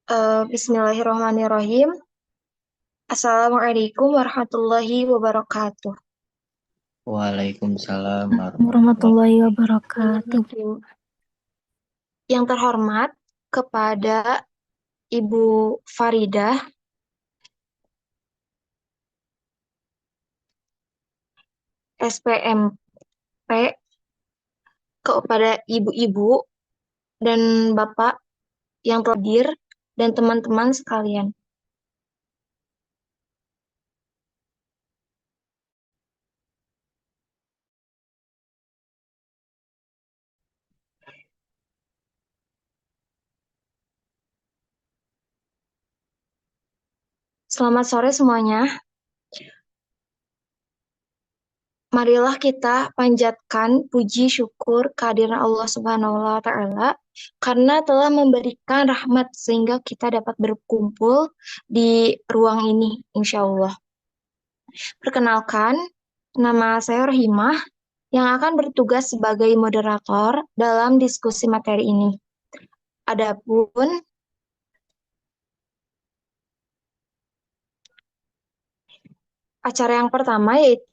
Bismillahirrahmanirrahim. Assalamualaikum warahmatullahi wabarakatuh. Waalaikumsalam warahmatullahi Warahmatullahi wabarakatuh. Yang terhormat kepada Ibu Faridah, SPMP, kepada ibu-ibu dan bapak yang telah hadir dan teman-teman sekalian. Selamat sore semuanya. Marilah kita panjatkan puji syukur kehadiran Allah Subhanahu wa Ta'ala karena telah memberikan rahmat sehingga kita dapat berkumpul di ruang ini, insya Allah. Perkenalkan, nama saya Rohimah yang akan bertugas sebagai moderator dalam diskusi materi ini. Adapun acara yang pertama yaitu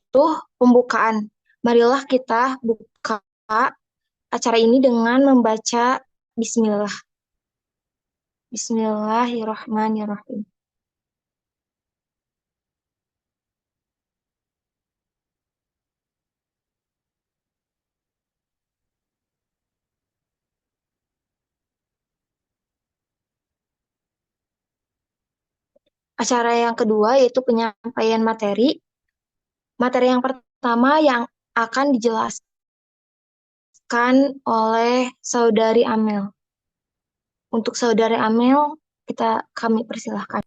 pembukaan. Marilah kita buka acara ini dengan membaca Bismillah. Bismillahirrahmanirrahim. Acara yang kedua yaitu penyampaian materi. Materi yang pertama yang akan dijelaskan oleh Saudari Amel. Untuk Saudari Amel, kami persilahkan.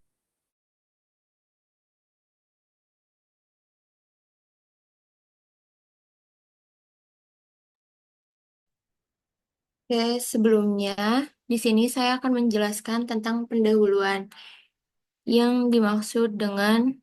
Oke, sebelumnya di sini saya akan menjelaskan tentang pendahuluan yang dimaksud dengan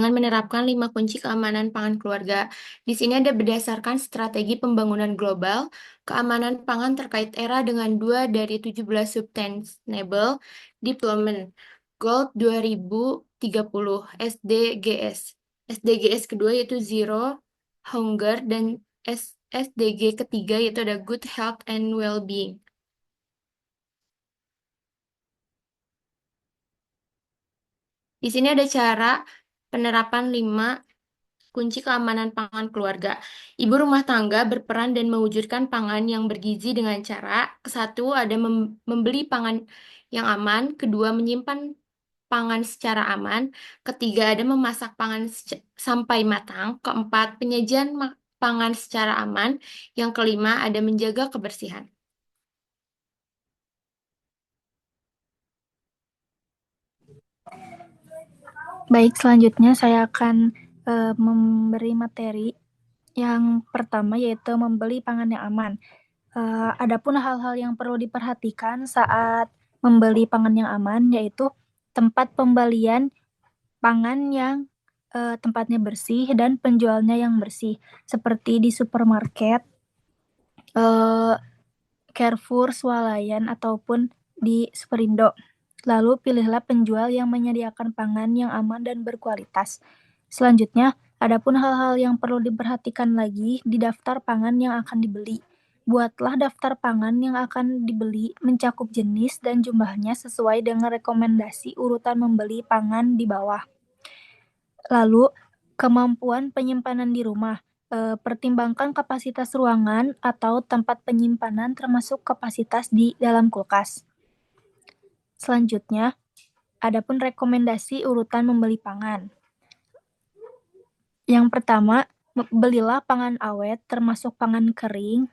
menerapkan 5 kunci keamanan pangan keluarga. Di sini ada berdasarkan strategi pembangunan global, keamanan pangan terkait era dengan 2 dari 17 Sustainable Development Goal 2030 SDGs. SDGs kedua yaitu Zero Hunger dan SDG ketiga yaitu ada Good Health and Well-being. Di sini ada cara penerapan 5 kunci keamanan pangan keluarga. Ibu rumah tangga berperan dan mewujudkan pangan yang bergizi dengan cara, satu, ada membeli pangan yang aman, kedua, menyimpan pangan secara aman, ketiga, ada memasak pangan sampai matang, keempat, penyajian pangan secara aman, yang kelima, ada menjaga kebersihan. Baik, selanjutnya saya akan memberi materi yang pertama yaitu membeli pangan yang aman. Adapun hal-hal yang perlu diperhatikan saat membeli pangan yang aman yaitu tempat pembelian pangan yang tempatnya bersih dan penjualnya yang bersih, seperti di supermarket, Carrefour, Swalayan, ataupun di Superindo. Lalu pilihlah penjual yang menyediakan pangan yang aman dan berkualitas. Selanjutnya, adapun hal-hal yang perlu diperhatikan lagi di daftar pangan yang akan dibeli. Buatlah daftar pangan yang akan dibeli mencakup jenis dan jumlahnya sesuai dengan rekomendasi urutan membeli pangan di bawah. Lalu, kemampuan penyimpanan di rumah. Pertimbangkan kapasitas ruangan atau tempat penyimpanan termasuk kapasitas di dalam kulkas. Selanjutnya, adapun rekomendasi urutan membeli pangan. Yang pertama, belilah pangan awet termasuk pangan kering.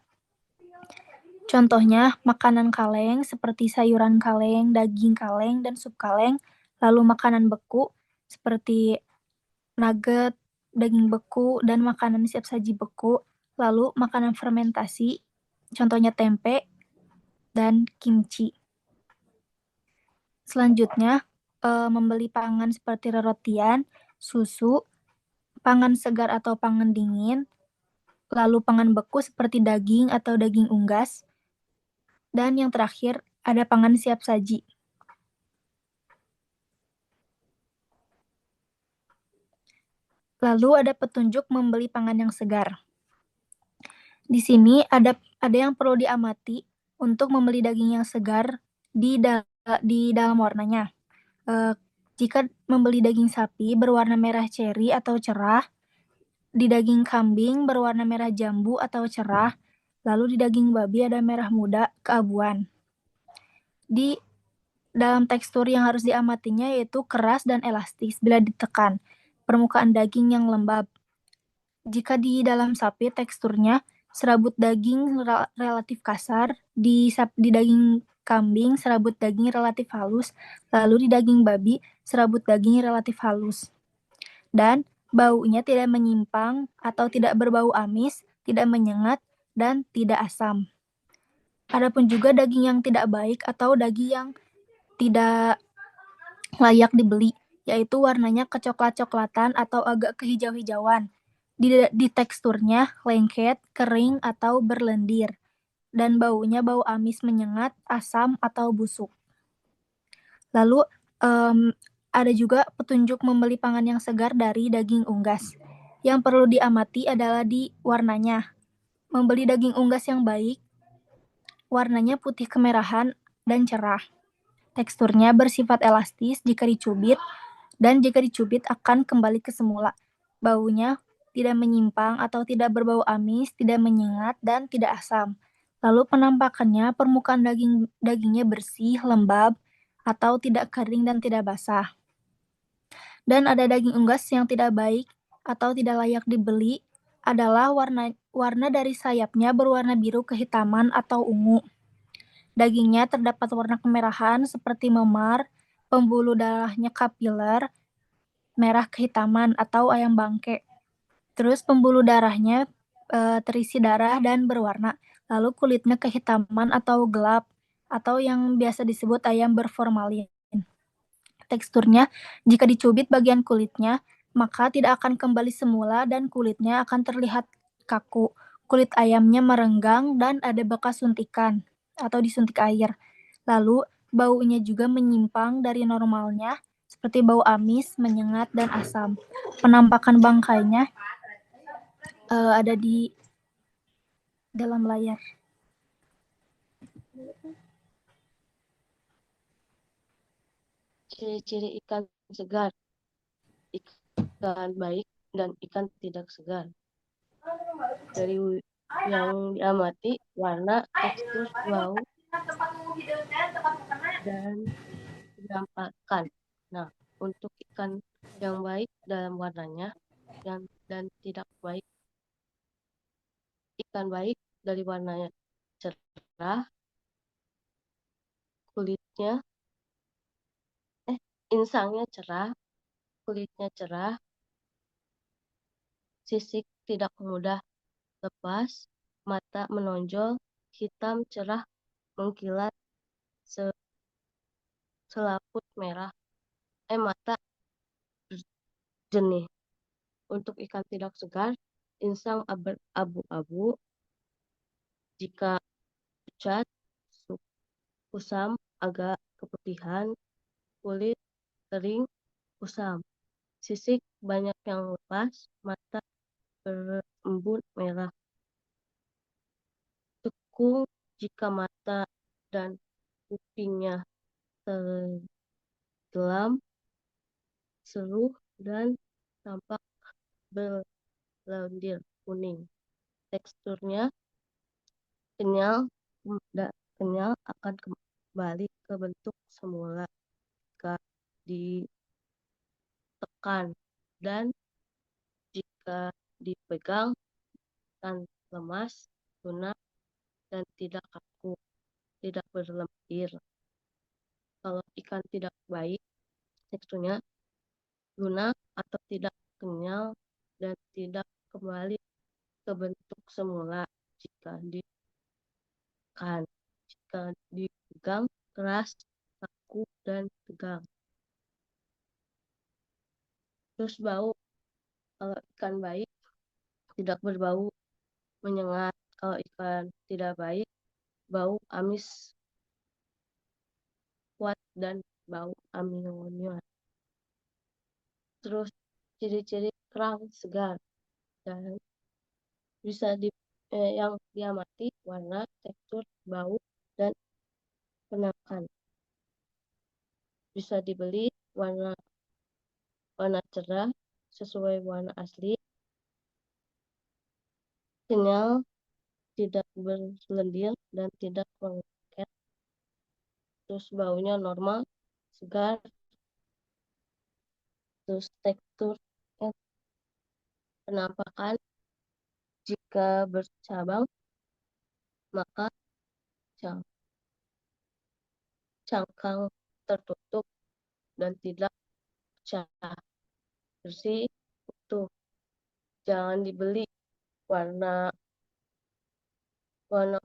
Contohnya, makanan kaleng seperti sayuran kaleng, daging kaleng, dan sup kaleng. Lalu makanan beku seperti nugget, daging beku, dan makanan siap saji beku. Lalu makanan fermentasi, contohnya tempe dan kimchi. Selanjutnya, membeli pangan seperti rotian, susu, pangan segar atau pangan dingin, lalu pangan beku seperti daging atau daging unggas, dan yang terakhir ada pangan siap saji. Lalu ada petunjuk membeli pangan yang segar. Di sini ada yang perlu diamati untuk membeli daging yang segar di dalam warnanya. Jika membeli daging sapi berwarna merah ceri atau cerah, di daging kambing berwarna merah jambu atau cerah, lalu di daging babi ada merah muda keabuan. Di dalam tekstur yang harus diamatinya yaitu keras dan elastis bila ditekan, permukaan daging yang lembab. Jika di dalam sapi teksturnya serabut daging relatif kasar, di daging kambing serabut daging relatif halus, lalu di daging babi serabut daging relatif halus. Dan baunya tidak menyimpang atau tidak berbau amis, tidak menyengat, dan tidak asam. Adapun juga daging yang tidak baik atau daging yang tidak layak dibeli, yaitu warnanya kecoklat-coklatan atau agak kehijau-hijauan. Di teksturnya lengket, kering, atau berlendir. Dan baunya bau amis menyengat, asam, atau busuk. Lalu ada juga petunjuk membeli pangan yang segar dari daging unggas. Yang perlu diamati adalah di warnanya. Membeli daging unggas yang baik, warnanya putih kemerahan dan cerah. Teksturnya bersifat elastis jika dicubit, dan jika dicubit akan kembali ke semula. Baunya tidak menyimpang atau tidak berbau amis, tidak menyengat, dan tidak asam. Lalu penampakannya permukaan dagingnya bersih, lembab, atau tidak kering dan tidak basah. Dan ada daging unggas yang tidak baik atau tidak layak dibeli adalah warna dari sayapnya berwarna biru kehitaman atau ungu. Dagingnya terdapat warna kemerahan seperti memar, pembuluh darahnya kapiler, merah kehitaman atau ayam bangke. Terus pembuluh darahnya terisi darah dan berwarna. Lalu kulitnya kehitaman atau gelap, atau yang biasa disebut ayam berformalin. Teksturnya, jika dicubit bagian kulitnya, maka tidak akan kembali semula dan kulitnya akan terlihat kaku. Kulit ayamnya merenggang dan ada bekas suntikan atau disuntik air. Lalu baunya juga menyimpang dari normalnya, seperti bau amis, menyengat, dan asam. Penampakan bangkainya ada di dalam layar. Ciri-ciri ikan segar, ikan baik, dan ikan tidak segar. Dari yang diamati, warna, tekstur, bau, dan penampakan. Nah, untuk ikan yang baik dalam warnanya dan tidak baik, ikan baik dari warnanya cerah, kulitnya, insangnya cerah, kulitnya cerah, sisik tidak mudah lepas, mata menonjol, hitam cerah mengkilat, selaput merah, mata jernih. Untuk ikan tidak segar, insang abu-abu, jika pucat, kusam, agak keputihan, kulit kering, kusam, sisik banyak yang lepas, mata berembun merah, tekung jika mata dan kupingnya tenggelam, seluruh dan tampak berlendir kuning. Teksturnya kenyal akan kembali ke bentuk semula jika ditekan, dan jika dipegang akan lemas, lunak, dan tidak kaku, tidak berlendir. Kalau ikan tidak baik, teksturnya lunak atau tidak kenyal dan tidak kembali ke bentuk semula jika ditekan. Jika dipegang, keras, kaku, dan tegang. Terus bau, kalau ikan baik tidak berbau menyengat. Kalau ikan tidak baik, bau amis kuat dan bau amoniak. Terus ciri-ciri kerang segar dan bisa yang diamati warna, tekstur, bau, dan penampakan. Bisa dibeli warna cerah sesuai warna asli, kenyal, tidak berlendir dan tidak lengket. Terus baunya normal, segar. Terus tekstur penampakan, jika bercabang maka cangkang tertutup dan tidak pecah, bersih, utuh. Jangan dibeli warna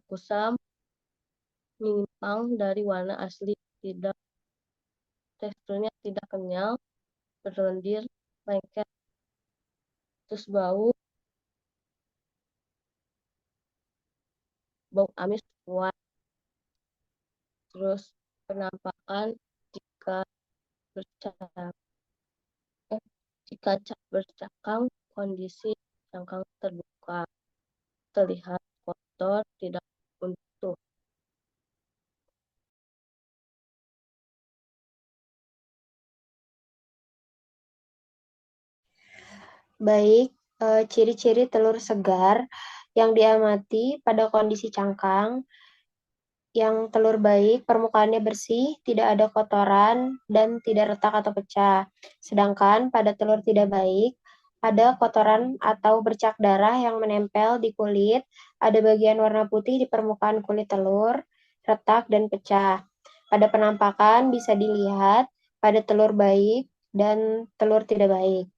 kusam menyimpang dari warna asli, teksturnya tidak kenyal, berlendir, lengket. Terus bau amis kuat. Terus penampakan jika bercakang, kondisi cangkang terbuka, terlihat kotor, tidak utuh. Baik, ciri-ciri telur segar yang diamati pada kondisi cangkang. Yang telur baik, permukaannya bersih, tidak ada kotoran, dan tidak retak atau pecah. Sedangkan pada telur tidak baik, ada kotoran atau bercak darah yang menempel di kulit, ada bagian warna putih di permukaan kulit telur, retak dan pecah. Pada penampakan bisa dilihat pada telur baik dan telur tidak baik.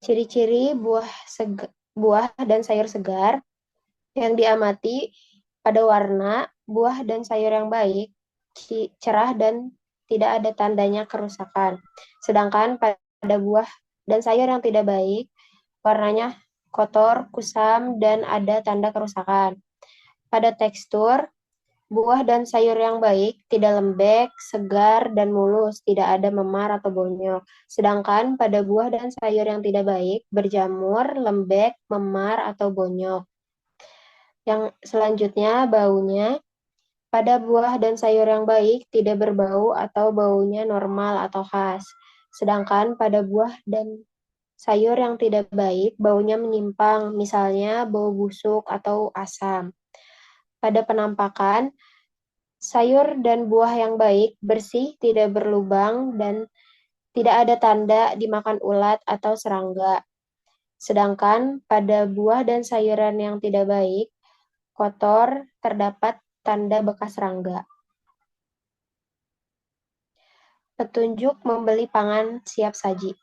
Ciri-ciri buah dan sayur segar yang diamati pada warna, buah dan sayur yang baik, cerah dan tidak ada tandanya kerusakan. Sedangkan pada buah dan sayur yang tidak baik, warnanya kotor, kusam, dan ada tanda kerusakan. Pada tekstur, buah dan sayur yang baik tidak lembek, segar, dan mulus, tidak ada memar atau bonyok. Sedangkan pada buah dan sayur yang tidak baik, berjamur, lembek, memar, atau bonyok. Yang selanjutnya, baunya. Pada buah dan sayur yang baik tidak berbau atau baunya normal atau khas. Sedangkan pada buah dan sayur yang tidak baik, baunya menyimpang, misalnya bau busuk atau asam. Pada penampakan, sayur dan buah yang baik, bersih, tidak berlubang, dan tidak ada tanda dimakan ulat atau serangga. Sedangkan pada buah dan sayuran yang tidak baik, kotor, terdapat tanda bekas serangga. Petunjuk membeli pangan siap saji.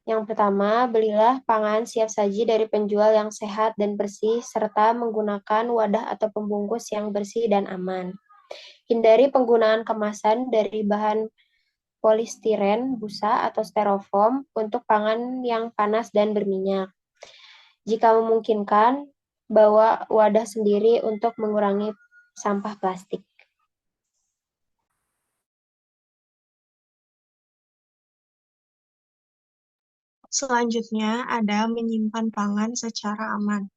Yang pertama, belilah pangan siap saji dari penjual yang sehat dan bersih, serta menggunakan wadah atau pembungkus yang bersih dan aman. Hindari penggunaan kemasan dari bahan polistiren, busa, atau styrofoam untuk pangan yang panas dan berminyak. Jika memungkinkan, bawa wadah sendiri untuk mengurangi sampah plastik. Selanjutnya ada menyimpan pangan secara aman.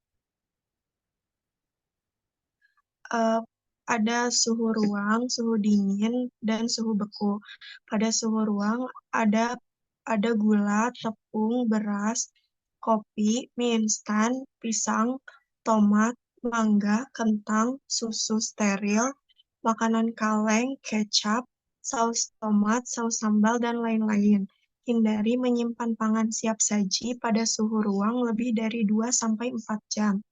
Ada suhu ruang, suhu dingin, dan suhu beku. Pada suhu ruang ada gula, tepung, beras, kopi, mie instan, pisang, tomat, mangga, kentang, susu steril, makanan kaleng, kecap, saus tomat, saus sambal, dan lain-lain. Hindari menyimpan pangan siap saji pada suhu ruang lebih dari 2-4 jam.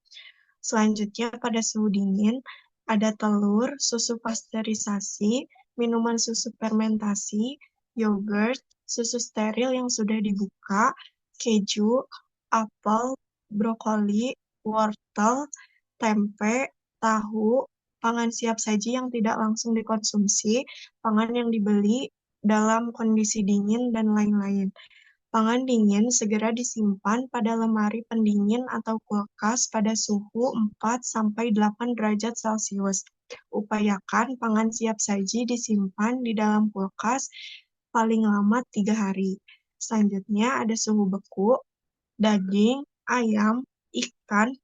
Selanjutnya pada suhu dingin, ada telur, susu pasteurisasi, minuman susu fermentasi, yogurt, susu steril yang sudah dibuka, keju, apel, brokoli, wortel, tempe, tahu, pangan siap saji yang tidak langsung dikonsumsi, pangan yang dibeli dalam kondisi dingin, dan lain-lain. Pangan dingin segera disimpan pada lemari pendingin atau kulkas pada suhu 4-8 derajat Celcius. Upayakan pangan siap saji disimpan di dalam kulkas paling lama 3 hari. Selanjutnya ada suhu beku, daging, ayam, ikan,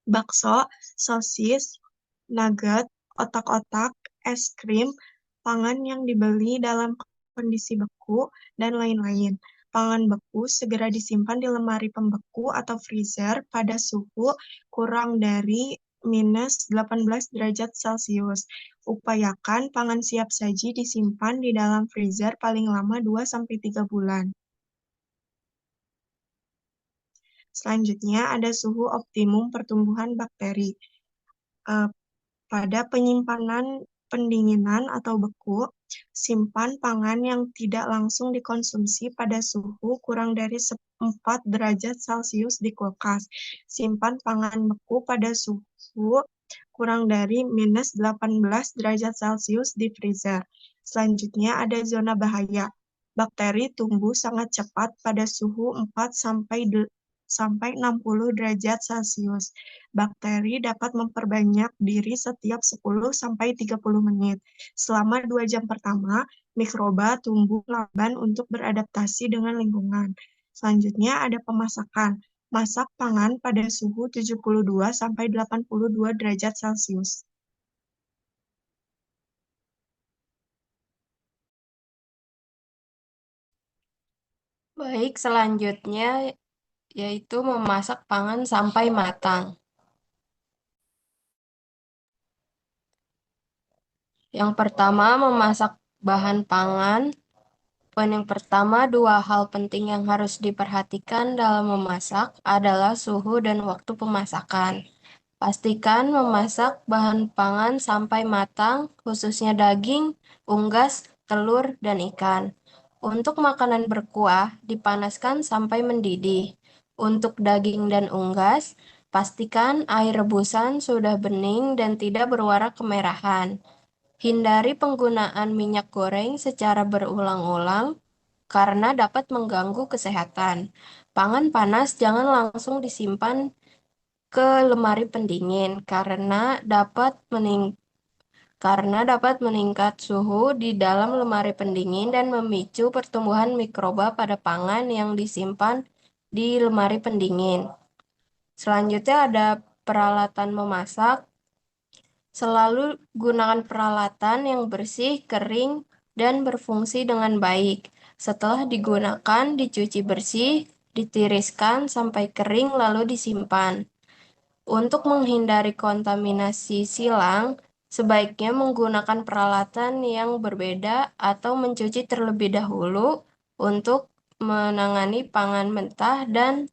bakso, sosis, nugget, otak-otak, es krim, pangan yang dibeli dalam kondisi beku, dan lain-lain. Pangan beku segera disimpan di lemari pembeku atau freezer pada suhu kurang dari minus 18 derajat Celcius. Upayakan pangan siap saji disimpan di dalam freezer paling lama 2-3 bulan. Selanjutnya ada suhu optimum pertumbuhan bakteri. Pada penyimpanan pendinginan atau beku, simpan pangan yang tidak langsung dikonsumsi pada suhu kurang dari 4 derajat Celcius di kulkas. Simpan pangan beku pada suhu kurang dari minus 18 derajat Celcius di freezer. Selanjutnya ada zona bahaya. Bakteri tumbuh sangat cepat pada suhu 4-60 derajat Celcius. Bakteri dapat memperbanyak diri setiap 10-30 menit. Selama 2 jam pertama, mikroba tumbuh lamban untuk beradaptasi dengan lingkungan. Selanjutnya ada pemasakan. Masak pangan pada suhu 72-82 derajat Celcius. Baik, selanjutnya yaitu memasak pangan sampai matang. Yang pertama, memasak bahan pangan. Poin yang pertama, dua hal penting yang harus diperhatikan dalam memasak adalah suhu dan waktu pemasakan. Pastikan memasak bahan pangan sampai matang, khususnya daging, unggas, telur, dan ikan. Untuk makanan berkuah, dipanaskan sampai mendidih. Untuk daging dan unggas, pastikan air rebusan sudah bening dan tidak berwarna kemerahan. Hindari penggunaan minyak goreng secara berulang-ulang karena dapat mengganggu kesehatan. Pangan panas jangan langsung disimpan ke lemari pendingin karena dapat meningkat suhu di dalam lemari pendingin dan memicu pertumbuhan mikroba pada pangan yang disimpan di lemari pendingin. Selanjutnya ada peralatan memasak. Selalu gunakan peralatan yang bersih, kering, dan berfungsi dengan baik. Setelah digunakan, dicuci bersih, ditiriskan sampai kering lalu disimpan. Untuk menghindari kontaminasi silang, sebaiknya menggunakan peralatan yang berbeda atau mencuci terlebih dahulu untuk menangani pangan mentah dan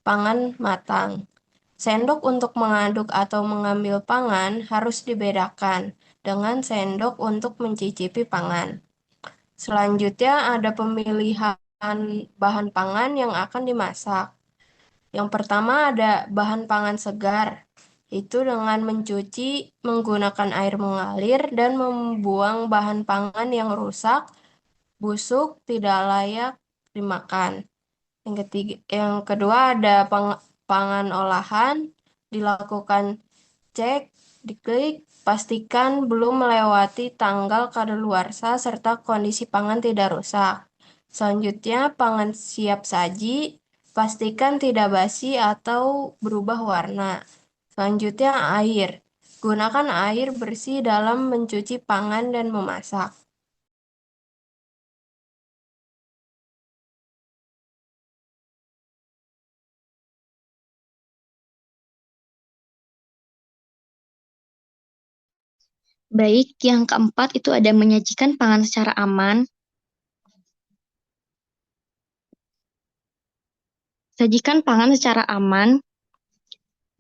pangan matang. Sendok untuk mengaduk atau mengambil pangan harus dibedakan dengan sendok untuk mencicipi pangan. Selanjutnya ada pemilihan bahan pangan yang akan dimasak. Yang pertama ada bahan pangan segar, itu dengan mencuci menggunakan air mengalir dan membuang bahan pangan yang rusak, busuk, tidak layak dimakan. Yang kedua ada pangan olahan, dilakukan cek, diklik, pastikan belum melewati tanggal kadaluarsa serta kondisi pangan tidak rusak. Selanjutnya pangan siap saji, pastikan tidak basi atau berubah warna. Selanjutnya air. Gunakan air bersih dalam mencuci pangan dan memasak. Baik, yang keempat itu ada menyajikan pangan secara aman. Sajikan pangan secara aman.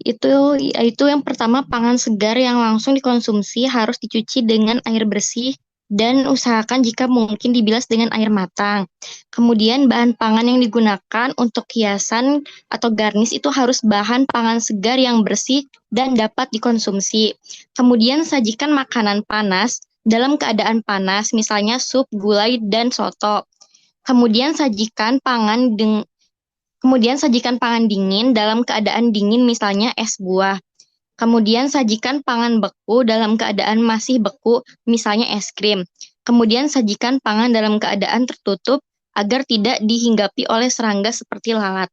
Itu yang pertama, pangan segar yang langsung dikonsumsi harus dicuci dengan air bersih dan usahakan jika mungkin dibilas dengan air matang. Kemudian bahan pangan yang digunakan untuk hiasan atau garnis itu harus bahan pangan segar yang bersih dan dapat dikonsumsi. Kemudian sajikan makanan panas dalam keadaan panas, misalnya sup, gulai, dan soto. Kemudian sajikan pangan dingin dalam keadaan dingin, misalnya es buah. Kemudian sajikan pangan beku dalam keadaan masih beku, misalnya es krim. Kemudian sajikan pangan dalam keadaan tertutup agar tidak dihinggapi oleh serangga seperti lalat.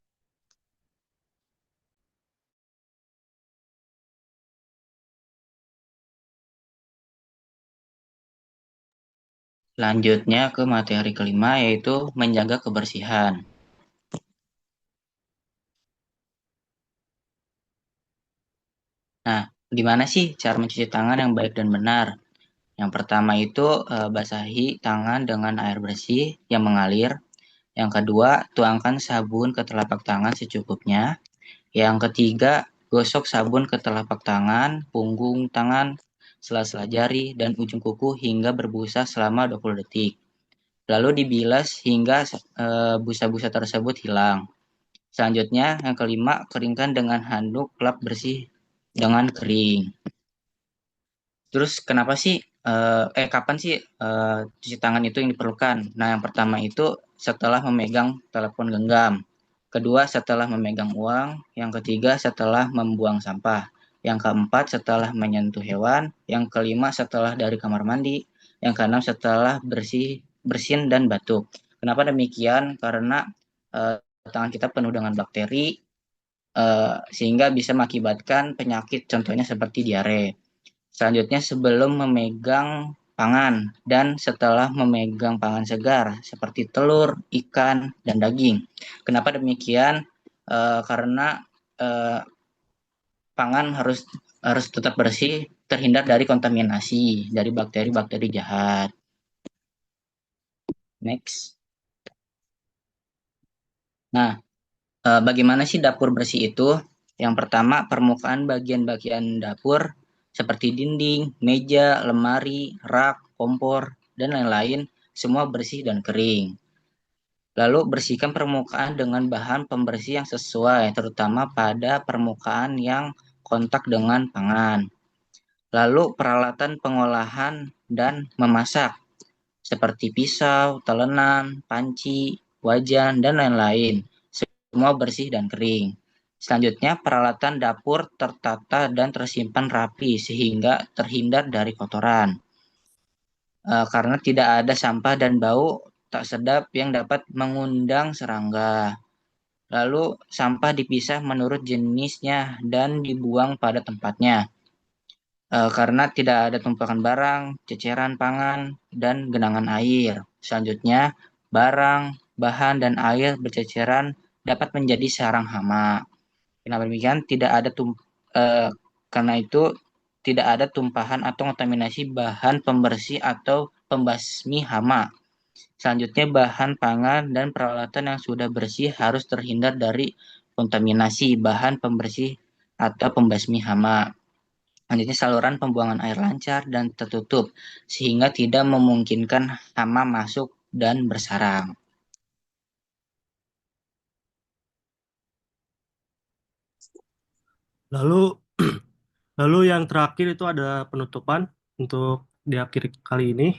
Selanjutnya ke materi kelima, yaitu menjaga kebersihan. Nah, gimana sih cara mencuci tangan yang baik dan benar? Yang pertama itu basahi tangan dengan air bersih yang mengalir. Yang kedua, tuangkan sabun ke telapak tangan secukupnya. Yang ketiga, gosok sabun ke telapak tangan, punggung tangan, sela-sela jari, dan ujung kuku hingga berbusa selama 20 detik. Lalu dibilas hingga busa-busa tersebut hilang. Selanjutnya, yang kelima, keringkan dengan handuk lap bersih dengan kering. Terus kapan sih cuci tangan itu yang diperlukan? Nah, yang pertama itu setelah memegang telepon genggam. Kedua, setelah memegang uang. Yang ketiga, setelah membuang sampah. Yang keempat, setelah menyentuh hewan. Yang kelima, setelah dari kamar mandi. Yang keenam, setelah bersin dan batuk. Kenapa demikian? Karena tangan kita penuh dengan bakteri, sehingga bisa mengakibatkan penyakit, contohnya seperti diare. Selanjutnya, sebelum memegang pangan dan setelah memegang pangan segar seperti telur, ikan, dan daging. Kenapa demikian? Karena pangan harus tetap bersih, terhindar dari kontaminasi dari bakteri-bakteri jahat. Next. Nah, bagaimana sih dapur bersih itu? Yang pertama, permukaan bagian-bagian dapur seperti dinding, meja, lemari, rak, kompor, dan lain-lain, semua bersih dan kering. Lalu bersihkan permukaan dengan bahan pembersih yang sesuai, terutama pada permukaan yang kontak dengan pangan. Lalu peralatan pengolahan dan memasak, seperti pisau, telenan, panci, wajan, dan lain-lain. Semua bersih dan kering. Selanjutnya, peralatan dapur tertata dan tersimpan rapi sehingga terhindar dari kotoran. Karena tidak ada sampah dan bau tak sedap yang dapat mengundang serangga. Lalu, sampah dipisah menurut jenisnya dan dibuang pada tempatnya. Karena tidak ada tumpukan barang, ceceran pangan, dan genangan air. Selanjutnya, barang, bahan, dan air berceceran dapat menjadi sarang hama. Kenapa demikian? Karena itu tidak ada tumpahan atau kontaminasi bahan pembersih atau pembasmi hama. Selanjutnya, bahan pangan dan peralatan yang sudah bersih harus terhindar dari kontaminasi bahan pembersih atau pembasmi hama. Selanjutnya, saluran pembuangan air lancar dan tertutup sehingga tidak memungkinkan hama masuk dan bersarang. Lalu lalu yang terakhir itu ada penutupan untuk di akhir kali ini,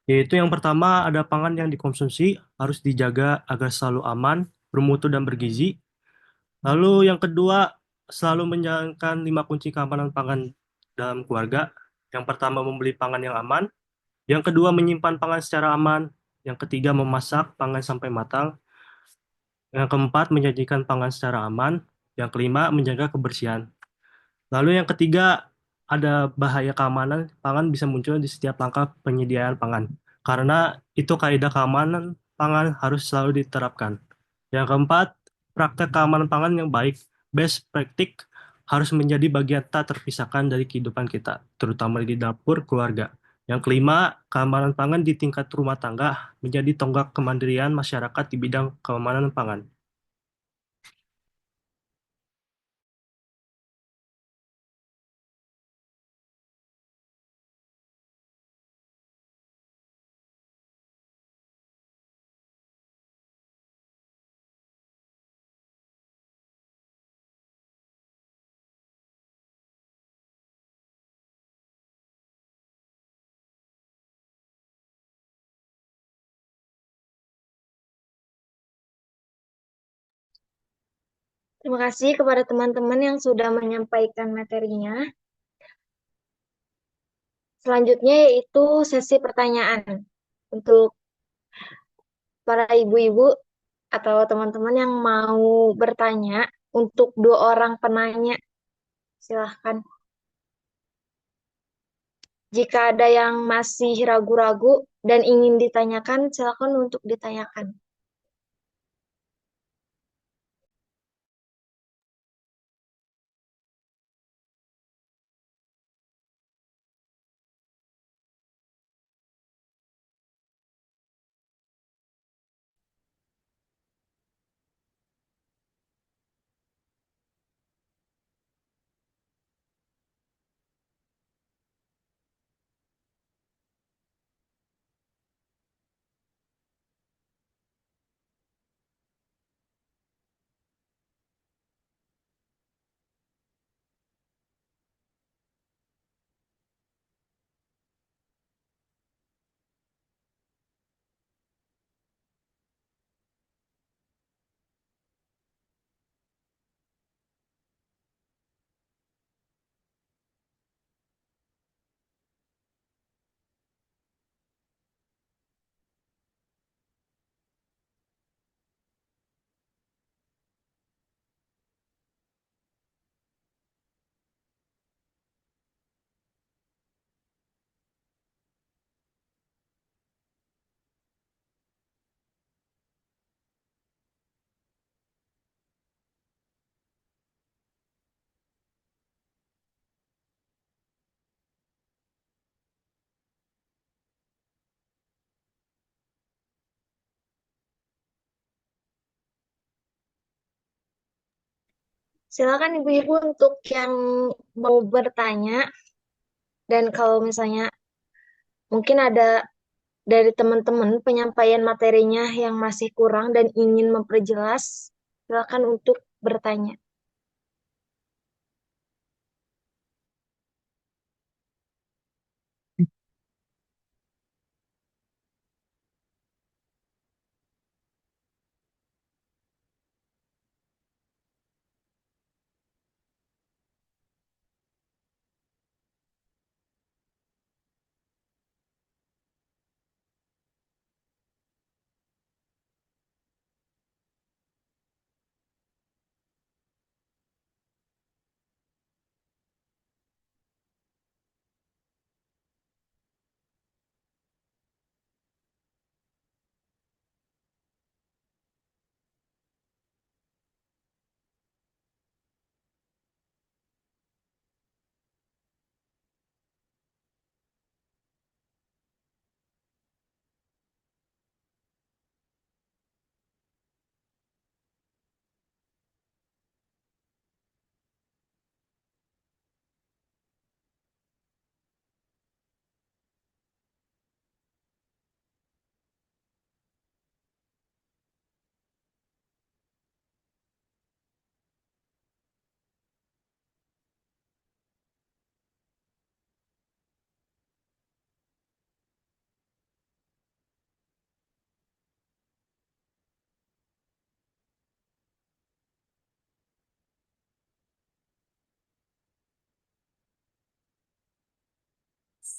yaitu yang pertama ada pangan yang dikonsumsi harus dijaga agar selalu aman, bermutu dan bergizi. Lalu yang kedua, selalu menjalankan 5 kunci keamanan pangan dalam keluarga. Yang pertama, membeli pangan yang aman. Yang kedua, menyimpan pangan secara aman. Yang ketiga, memasak pangan sampai matang. Yang keempat, menyajikan pangan secara aman. Yang kelima, menjaga kebersihan. Lalu yang ketiga, ada bahaya keamanan pangan bisa muncul di setiap langkah penyediaan pangan. Karena itu kaidah keamanan pangan harus selalu diterapkan. Yang keempat, praktek keamanan pangan yang baik, best practice, harus menjadi bagian tak terpisahkan dari kehidupan kita, terutama di dapur keluarga. Yang kelima, keamanan pangan di tingkat rumah tangga menjadi tonggak kemandirian masyarakat di bidang keamanan pangan. Terima kasih kepada teman-teman yang sudah menyampaikan materinya. Selanjutnya yaitu sesi pertanyaan untuk para ibu-ibu atau teman-teman yang mau bertanya untuk dua orang penanya. Silahkan. Jika ada yang masih ragu-ragu dan ingin ditanyakan, silakan untuk ditanyakan. Silakan ibu-ibu untuk yang mau bertanya. Dan kalau misalnya mungkin ada dari teman-teman penyampaian materinya yang masih kurang dan ingin memperjelas, silakan untuk bertanya.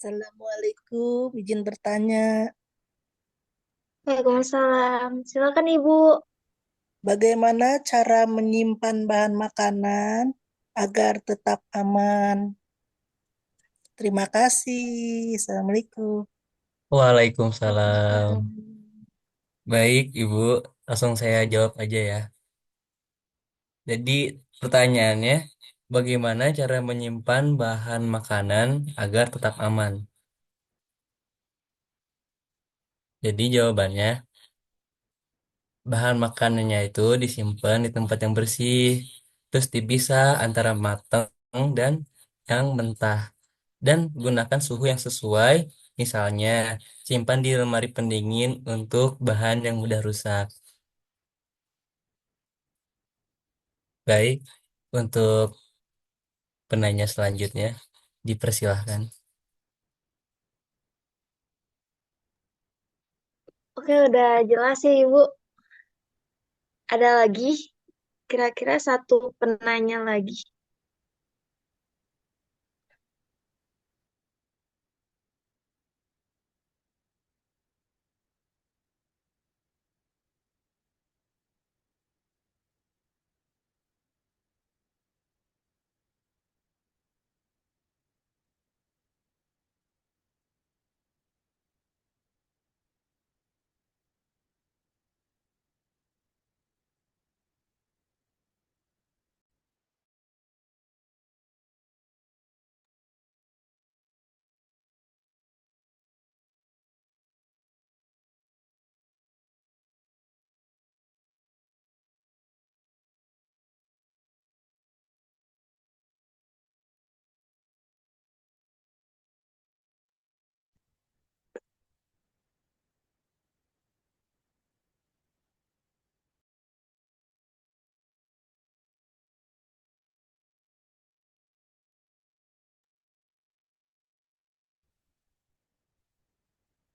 Assalamualaikum, izin bertanya, Waalaikumsalam. Silakan Ibu. bagaimana cara menyimpan bahan makanan agar tetap aman? Terima kasih. Assalamualaikum. Waalaikumsalam. Waalaikumsalam. Baik, Ibu. Langsung saya jawab aja ya. Jadi, pertanyaannya, bagaimana cara menyimpan bahan makanan agar tetap aman? Jadi, jawabannya, bahan makanannya itu disimpan di tempat yang bersih, terus dipisah antara matang dan yang mentah, dan gunakan suhu yang sesuai. Misalnya, simpan di lemari pendingin untuk bahan yang mudah rusak. Baik, untuk penanya selanjutnya, dipersilahkan. Oke, udah jelas ya Ibu. Ada lagi Kira-kira satu penanya lagi.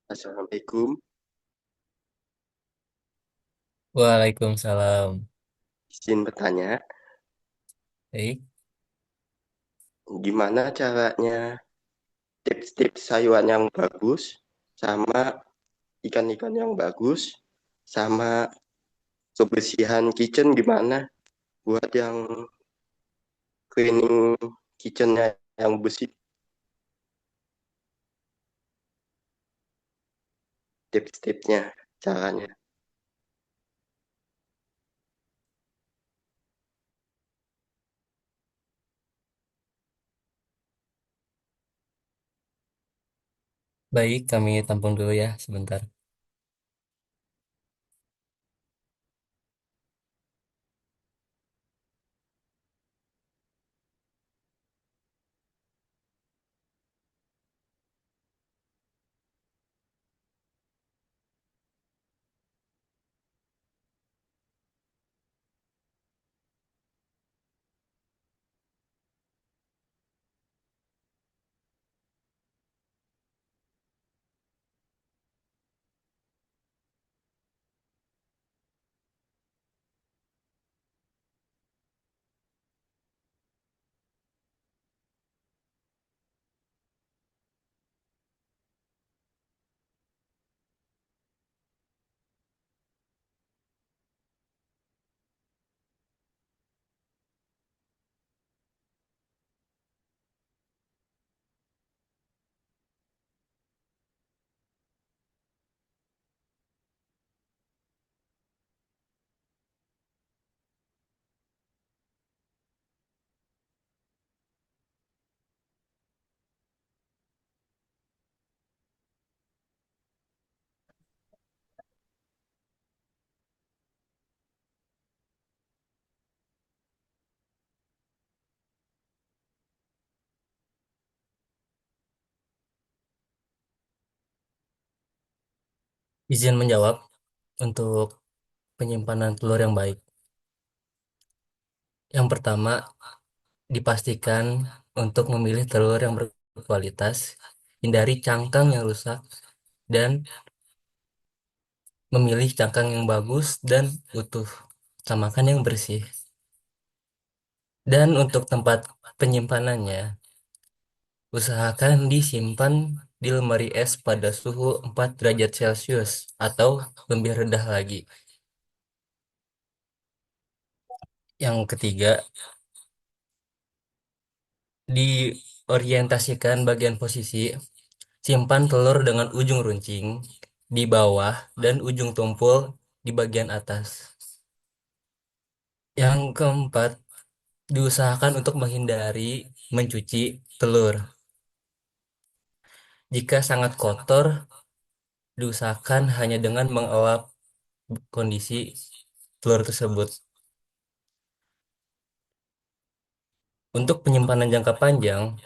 Assalamualaikum. Waalaikumsalam. Izin bertanya, Baik. gimana caranya tips-tips sayuran yang bagus sama ikan-ikan yang bagus sama kebersihan kitchen gimana buat yang cleaning kitchennya yang bersih, tips-tipsnya, caranya. Baik, kami tampung dulu ya sebentar. Izin menjawab untuk penyimpanan telur yang baik. Yang pertama, dipastikan untuk memilih telur yang berkualitas, hindari cangkang yang rusak, dan memilih cangkang yang bagus dan utuh. Utamakan yang bersih. Dan untuk tempat penyimpanannya, usahakan disimpan di lemari es pada suhu 4 derajat Celcius atau lebih rendah lagi. Yang ketiga, diorientasikan bagian posisi, simpan telur dengan ujung runcing di bawah dan ujung tumpul di bagian atas. Yang keempat, diusahakan untuk menghindari mencuci telur. Jika sangat kotor, diusahakan hanya dengan mengelap kondisi telur tersebut. Untuk penyimpanan jangka panjang,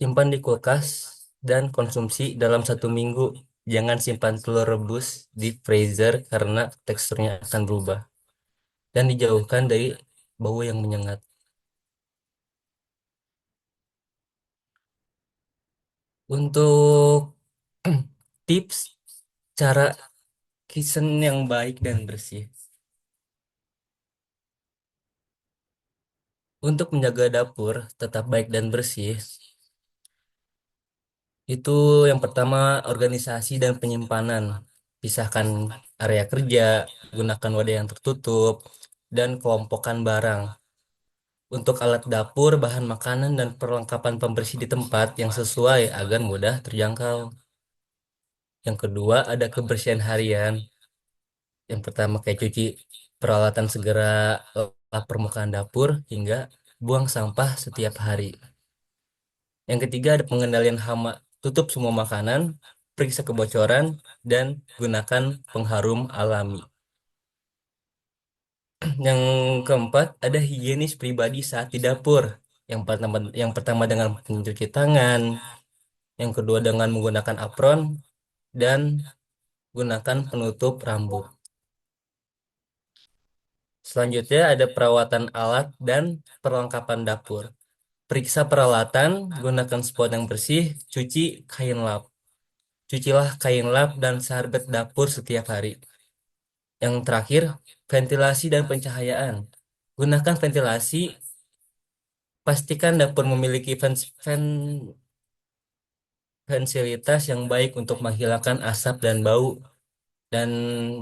simpan di kulkas dan konsumsi dalam 1 minggu. Jangan simpan telur rebus di freezer karena teksturnya akan berubah. Dan dijauhkan dari bau yang menyengat. Untuk tips cara kitchen yang baik dan bersih. Untuk menjaga dapur tetap baik dan bersih, itu yang pertama organisasi dan penyimpanan. Pisahkan area kerja, gunakan wadah yang tertutup, dan kelompokkan barang. Untuk alat dapur, bahan makanan, dan perlengkapan pembersih di tempat yang sesuai agar mudah terjangkau. Yang kedua, ada kebersihan harian. Yang pertama kayak cuci peralatan segera, lap permukaan dapur, hingga buang sampah setiap hari. Yang ketiga, ada pengendalian hama. Tutup semua makanan, periksa kebocoran, dan gunakan pengharum alami. Yang keempat, ada higienis pribadi saat di dapur. Yang pertama dengan mencuci tangan, yang kedua dengan menggunakan apron, dan gunakan penutup rambut. Selanjutnya ada perawatan alat dan perlengkapan dapur. Periksa peralatan, gunakan spot yang bersih, cuci kain lap. Cucilah kain lap dan sarbet dapur setiap hari. Yang terakhir, ventilasi dan pencahayaan. Gunakan ventilasi, pastikan dapur memiliki fasilitas yang baik untuk menghilangkan asap dan bau. Dan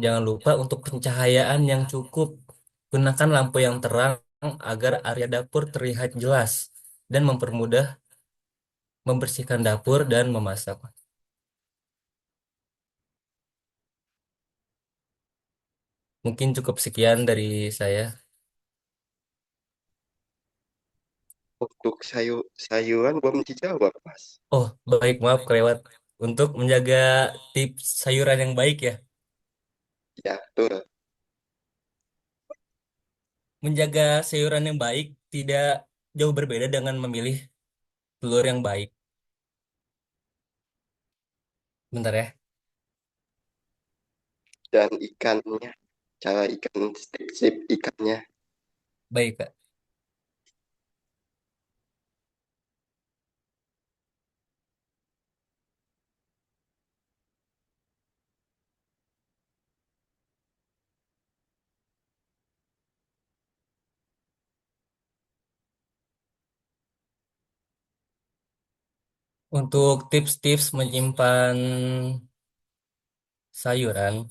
jangan lupa untuk pencahayaan yang cukup. Gunakan lampu yang terang agar area dapur terlihat jelas dan mempermudah membersihkan dapur dan memasak. Mungkin cukup sekian dari saya. Untuk sayuran belum dijawab, Mas. Oh, baik, maaf kelewat. Untuk menjaga tips sayuran yang baik ya. Ya, betul. Menjaga sayuran yang baik tidak jauh berbeda dengan memilih telur yang baik. Bentar ya. Dan ikannya, cara ikan strip ikannya. Baik, Kak. Untuk tips-tips menyimpan sayuran,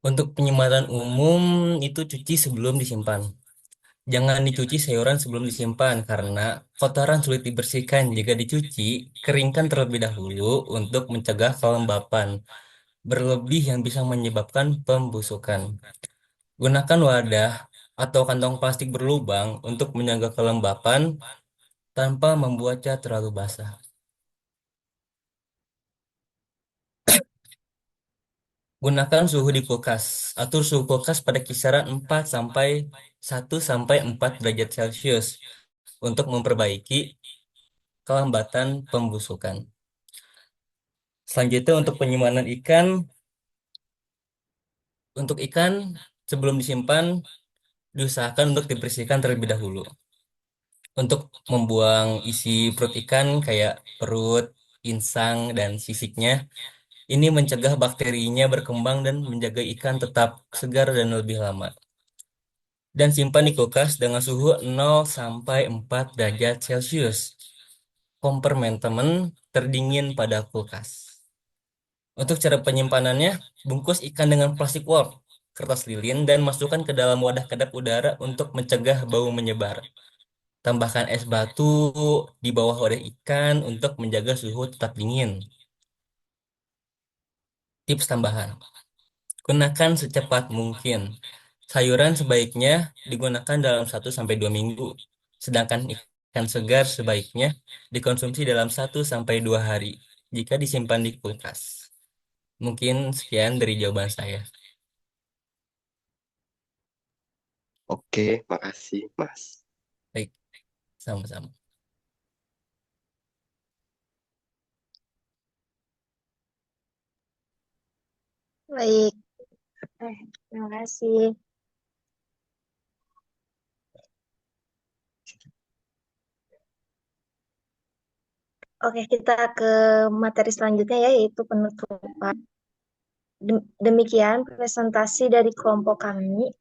untuk penyimpanan umum itu cuci sebelum disimpan. Jangan dicuci sayuran sebelum disimpan karena kotoran sulit dibersihkan. Jika dicuci, keringkan terlebih dahulu untuk mencegah kelembapan berlebih yang bisa menyebabkan pembusukan. Gunakan wadah atau kantong plastik berlubang untuk menjaga kelembapan tanpa membuatnya terlalu basah. Gunakan suhu di kulkas. Atur suhu kulkas pada kisaran 1 sampai 4 derajat Celcius untuk memperbaiki kelambatan pembusukan. Selanjutnya untuk penyimpanan ikan, untuk ikan sebelum disimpan diusahakan untuk dibersihkan terlebih dahulu. Untuk membuang isi perut ikan kayak perut, insang, dan sisiknya, ini mencegah bakterinya berkembang dan menjaga ikan tetap segar dan lebih lama. Dan simpan di kulkas dengan suhu 0 sampai 4 derajat Celcius. Kompartemen terdingin pada kulkas. Untuk cara penyimpanannya, bungkus ikan dengan plastik wrap, kertas lilin, dan masukkan ke dalam wadah kedap udara untuk mencegah bau menyebar. Tambahkan es batu di bawah wadah ikan untuk menjaga suhu tetap dingin. Tips tambahan, gunakan secepat mungkin. Sayuran sebaiknya digunakan dalam 1 sampai 2 minggu, sedangkan ikan segar sebaiknya dikonsumsi dalam 1 sampai 2 hari jika disimpan di kulkas. Mungkin sekian dari jawaban saya. Oke, makasih, Mas. Baik, sama-sama. Baik. Terima kasih. Oke, kita ke materi selanjutnya ya, yaitu penutupan. Demikian presentasi dari kelompok kami.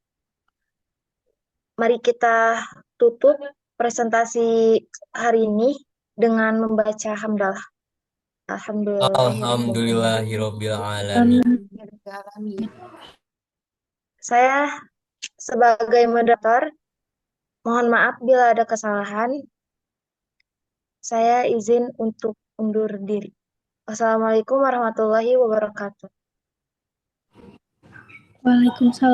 Mari kita tutup presentasi hari ini dengan membaca hamdalah. Alhamdulillahirabbil alamin. Saya sebagai moderator, mohon maaf bila ada kesalahan. Saya izin untuk undur diri. Wassalamualaikum warahmatullahi wabarakatuh. Waalaikumsalam.